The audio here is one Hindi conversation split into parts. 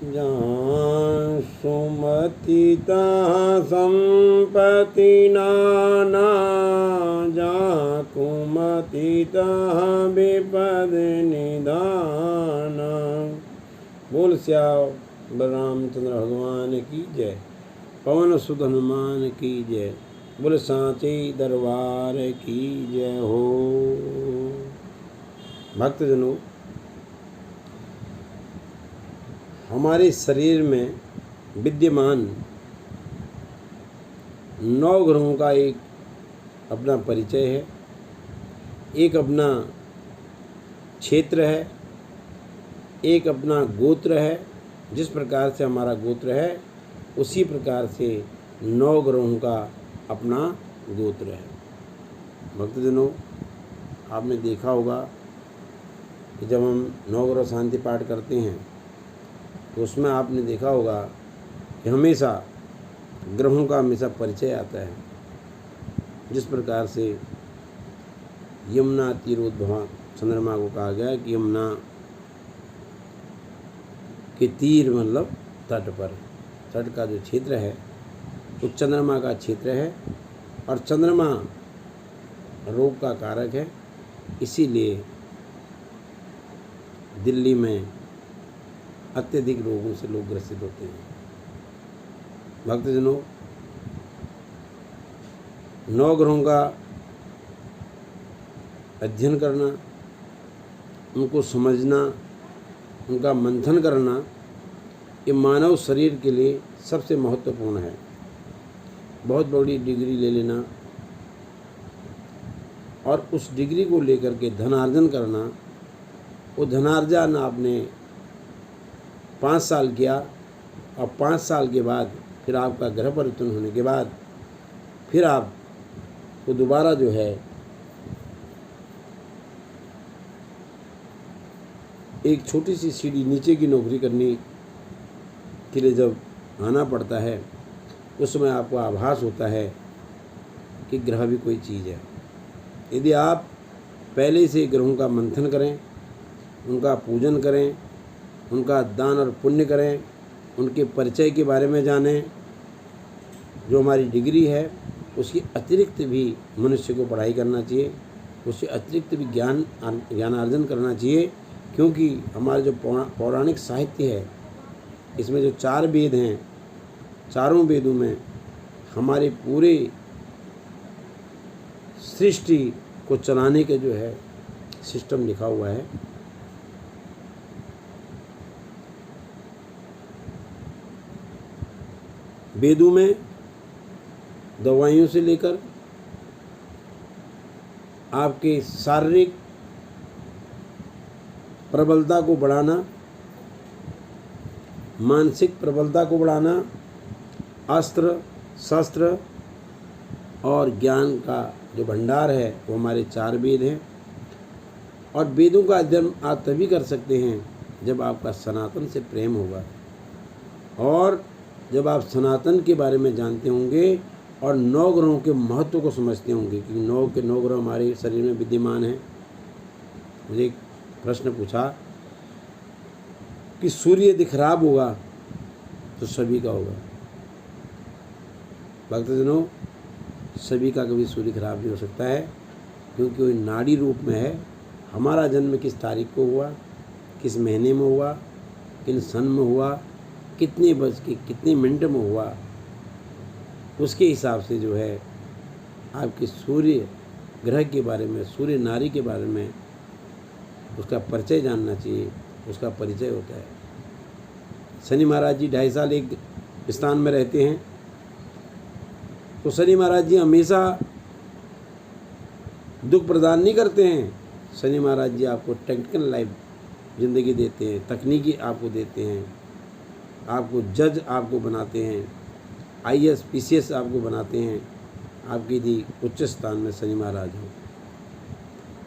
जहाँ सुमति तहाँ संपत्ति नाना, जहाँ कुमति तहाँ विपद निदाना। बोल श्याम बलरामचंद्र भगवान की जय। पवन सुत हनुमान की जय। बोल सांचे दरबार की जय हो। भक्तजनों, हमारे शरीर में विद्यमान 9 ग्रहों का एक अपना परिचय है, एक अपना क्षेत्र है, एक अपना गोत्र है। जिस प्रकार से हमारा गोत्र है उसी प्रकार से 9 ग्रहों का अपना गोत्र है। भक्तजनों, आपने देखा होगा कि जब हम 9 ग्रह शांति पाठ करते हैं तो उसमें आपने देखा होगा कि हमेशा ग्रहों का हमेशा परिचय आता है। जिस प्रकार से यमुना तीरोद्भवा चंद्रमा को कहा गया कि यमुना के तीर मतलब तट पर, तट का जो क्षेत्र है वो चंद्रमा का क्षेत्र है और चंद्रमा रोग का कारक है। इसीलिए दिल्ली में अत्यधिक रोगों से लोग ग्रसित होते हैं। भक्तजनों, 9 ग्रहों का अध्ययन करना, उनको समझना, उनका मंथन करना, ये मानव शरीर के लिए सबसे महत्वपूर्ण है। बहुत बड़ी डिग्री ले लेना और उस डिग्री को लेकर के धनार्जन करना, वो धनार्जन आपने 5 साल किया और 5 साल के बाद फिर आपका ग्रह परिवर्तन होने के बाद फिर आपको दोबारा जो है एक छोटी सी सीढ़ी नीचे की नौकरी करने के लिए जब आना पड़ता है, उस समय आपको आभास होता है कि ग्रह भी कोई चीज़ है। यदि आप पहले से ग्रहों का मंथन करें, उनका पूजन करें, उनका दान और पुण्य करें, उनके परिचय के बारे में जानें, जो हमारी डिग्री है उसकी अतिरिक्त भी मनुष्य को पढ़ाई करना चाहिए, उससे अतिरिक्त भी ज्ञानार्जन करना चाहिए। क्योंकि हमारे जो पौराणिक साहित्य है, इसमें जो 4 वेद हैं, चारों वेदों में हमारे पूरे सृष्टि को चलाने के जो है सिस्टम लिखा हुआ है। वेदों में दवाइयों से लेकर आपके शारीरिक प्रबलता को बढ़ाना, मानसिक प्रबलता को बढ़ाना, अस्त्र शस्त्र और ज्ञान का जो भंडार है वो हमारे 4 वेद हैं। और वेदों का अध्ययन आप तभी कर सकते हैं जब आपका सनातन से प्रेम होगा और जब आप सनातन के बारे में जानते होंगे और 9 ग्रहों के महत्व को समझते होंगे कि 9 के 9 ग्रह हमारे शरीर में विद्यमान हैं। मुझे एक प्रश्न पूछा कि सूर्य यदि खराब होगा तो सभी का होगा। भक्तजनों, सभी का कभी सूर्य खराब नहीं हो सकता है, क्योंकि वो नाड़ी रूप में है। हमारा जन्म किस तारीख को हुआ, किस महीने में हुआ, किन सन में हुआ, कितने बज के कितने मिनट में हुआ, उसके हिसाब से जो है आपके सूर्य ग्रह के बारे में, सूर्य नारी के बारे में उसका परिचय जानना चाहिए, उसका परिचय होता है। शनि महाराज जी 2.5 साल एक स्थान में रहते हैं, तो शनि महाराज जी हमेशा दुख प्रदान नहीं करते हैं। शनि महाराज जी आपको टेक्निकल लाइफ ज़िंदगी देते हैं, तकनीकी आपको देते हैं, आपको जज आपको बनाते हैं, IAS PCS आपको बनाते हैं। आपकी यदि उच्च स्थान में शनि महाराज हो,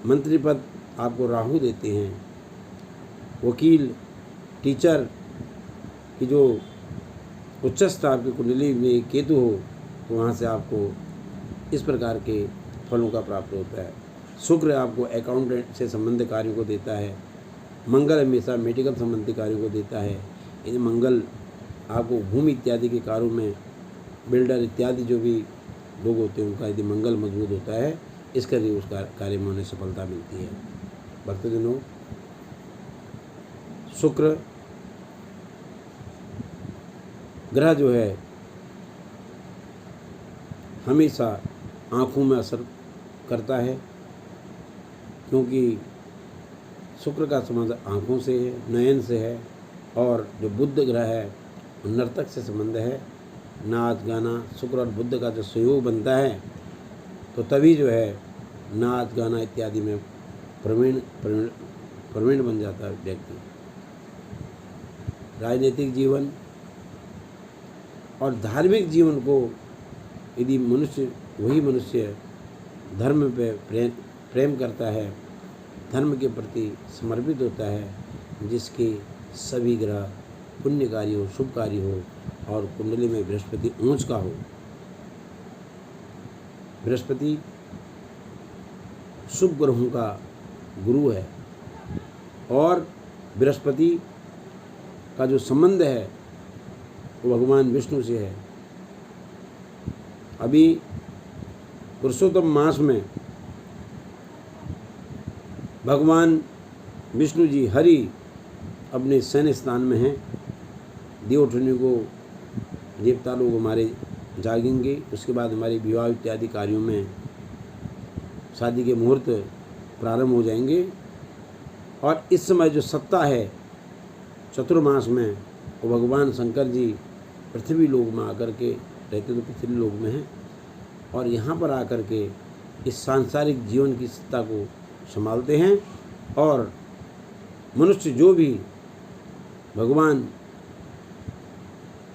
मंत्री पद आपको राहु देते हैं, वकील टीचर की जो उच्चस्थ आपकी कुंडली में केतु हो तो वहाँ से आपको इस प्रकार के फलों का प्राप्त होता है। शुक्र आपको अकाउंटेंट से संबंधित कार्यों को देता है। मंगल हमेशा मेडिकल संबंधी कार्यों को देता है। यदि मंगल आपको भूमि इत्यादि के कार्यों में, बिल्डर इत्यादि जो भी लोग होते हैं उनका यदि मंगल मजबूत होता है, इसके लिए उस कार्य में उन्हें सफलता मिलती है। भक्तजनों, शुक्र ग्रह जो है हमेशा आँखों में असर करता है, क्योंकि शुक्र का संबंध आँखों से है, नयन से है। और जो बुध ग्रह है नर्तक से संबंध है, नाच गाना, शुक्र और बुध का जो सहयोग बनता है तो तभी जो है नाच गाना इत्यादि में प्रवीण बन जाता है व्यक्ति। राजनीतिक जीवन और धार्मिक जीवन को यदि वही मनुष्य धर्म पे प्रेम करता है, धर्म के प्रति समर्पित होता है, जिसके सभी ग्रह पुण्यकारी हो, शुभकारी हो और कुंडली में बृहस्पति ऊंच का हो। बृहस्पति शुभ ग्रहों का गुरु है और बृहस्पति का जो संबंध है वो भगवान विष्णु से है। अभी पुरुषोत्तम मास में भगवान विष्णु जी हरि अपने शयन स्थान में हैं। देवउठनी को देवता लोग हमारे जागेंगे, उसके बाद हमारे विवाह इत्यादि कार्यों में शादी के मुहूर्त प्रारंभ हो जाएंगे। और इस समय जो सत्ता है चतुर्मास में, वो भगवान शंकर जी पृथ्वी लोक में आकर के रहते, तो पृथ्वी लोक में हैं और यहाँ पर आकर के इस सांसारिक जीवन की सत्ता को संभालते हैं। और मनुष्य जो भी भगवान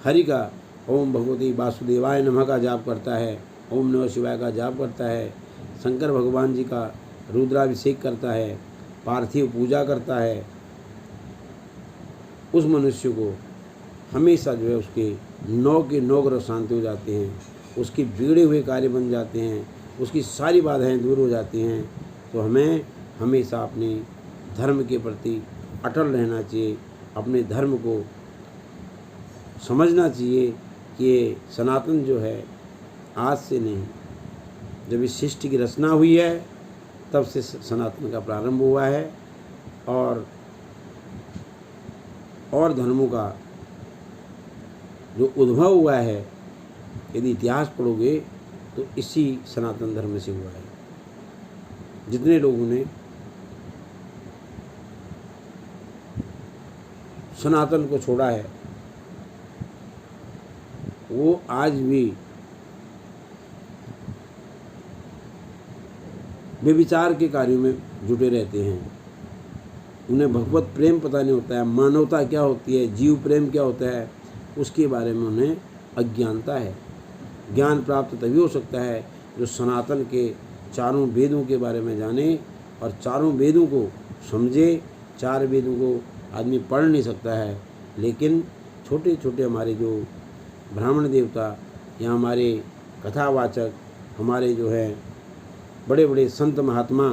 हरि का ओम भगवती वासुदेवाय नमः का जाप करता है, ओम नमः शिवाय का जाप करता है, शंकर भगवान जी का रुद्राभिषेक करता है, पार्थिव पूजा करता है, उस मनुष्य को हमेशा जो है उसके 9 के 9 ग्रह शांति हो जाते हैं, उसके बिगड़े हुए कार्य बन जाते हैं, उसकी सारी बाधाएं दूर हो जाती हैं। तो हमें हमेशा अपने धर्म के प्रति अटल रहना चाहिए, अपने धर्म को समझना चाहिए कि ये सनातन जो है आज से नहीं, जब इस सृष्टि की रचना हुई है तब से सनातन का प्रारंभ हुआ है। और धर्मों का जो उद्भव हुआ है, यदि इतिहास पढ़ोगे तो इसी सनातन धर्म से हुआ है। जितने लोगों ने सनातन को छोड़ा है वो आज भी व्यभिचार के कार्यों में जुटे रहते हैं। उन्हें भगवत प्रेम पता नहीं होता है, मानवता क्या होती है, जीव प्रेम क्या होता है, उसके बारे में उन्हें अज्ञानता है। ज्ञान प्राप्त तभी हो सकता है जो सनातन के चारों वेदों के बारे में जाने और चारों वेदों को समझे। 4 वेदों को आदमी पढ़ नहीं सकता है, लेकिन छोटे छोटे हमारे जो ब्राह्मण देवता या हमारे कथावाचक, हमारे जो है बड़े बड़े संत महात्मा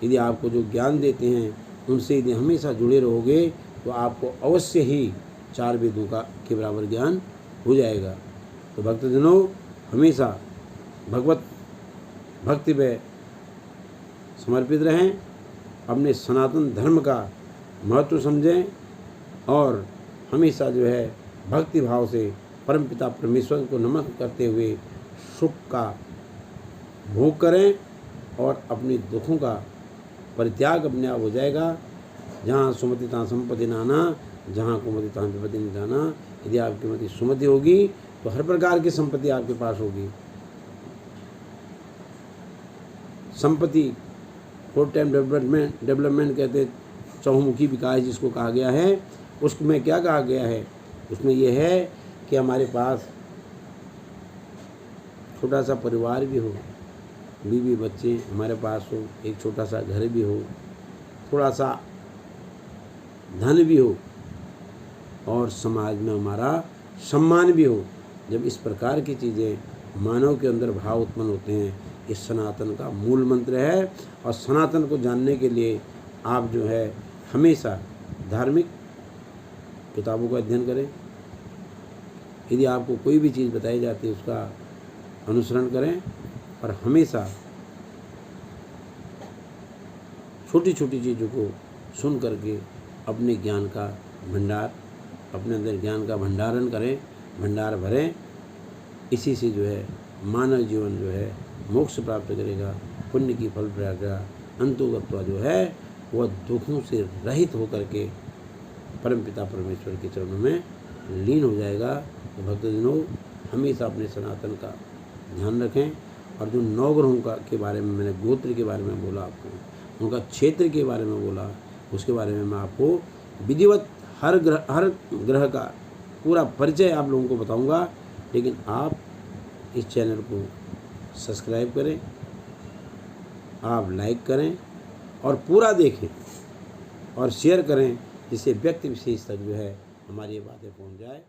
यदि आपको जो ज्ञान देते हैं, उनसे यदि हमेशा जुड़े रहोगे तो आपको अवश्य ही 4 वेदों का के बराबर ज्ञान हो जाएगा। तो भक्तजनों, हमेशा भगवत भक्ति में समर्पित रहें, अपने सनातन धर्म का महत्व समझें और हमेशा जो है भक्ति भाव से परमपिता परमेश्वर को नमन करते हुए सुख का भोग करें और अपने दुखों का परित्याग अपने आप हो जाएगा। जहाँ सुमति तहाँ संपत्ति नाना, जहाँ कुमति तहाँ विपत्ति न जाना। यदि आपकी मति सुमति होगी तो हर प्रकार की संपत्ति आपके पास होगी। संपत्ति फोर टाइम डेवलपमेंट कहते, चहुमुखी विकास जिसको कहा गया है, उसमें क्या कहा गया है? उसमें यह है कि हमारे पास छोटा सा परिवार भी हो, बीवी बच्चे हमारे पास हो, एक छोटा सा घर भी हो, थोड़ा सा धन भी हो और समाज में हमारा सम्मान भी हो। जब इस प्रकार की चीज़ें मानव के अंदर भाव उत्पन्न होते हैं, ये सनातन का मूल मंत्र है। और सनातन को जानने के लिए आप जो है हमेशा धार्मिक किताबों का अध्ययन करें। यदि आपको कोई भी चीज़ बताई जाती है उसका अनुसरण करें और हमेशा छोटी छोटी चीज़ों को सुन करके अपने ज्ञान का भंडार, अपने अंदर ज्ञान का भंडारण करें, भंडार भरें। इसी से जो है मानव जीवन जो है मोक्ष प्राप्त करेगा, पुण्य की फल प्राप्त, अंतोगत्वा जो है वह दुखों से रहित होकर के परमपिता परमेश्वर के चरणों में लीन हो जाएगा। तो भक्तजनों, हमेशा अपने सनातन का ध्यान रखें। और जो 9 ग्रहों का के बारे में मैंने गोत्र के बारे में बोला आपको, उनका क्षेत्र के बारे में बोला, उसके बारे में मैं आपको विधिवत हर ग्रह का पूरा परिचय आप लोगों को बताऊंगा। लेकिन आप इस चैनल को सब्सक्राइब करें, आप लाइक करें और पूरा देखें और शेयर करें, जिससे व्यक्ति विशेष तक जो है हमारी ये बातें पहुंच जाए।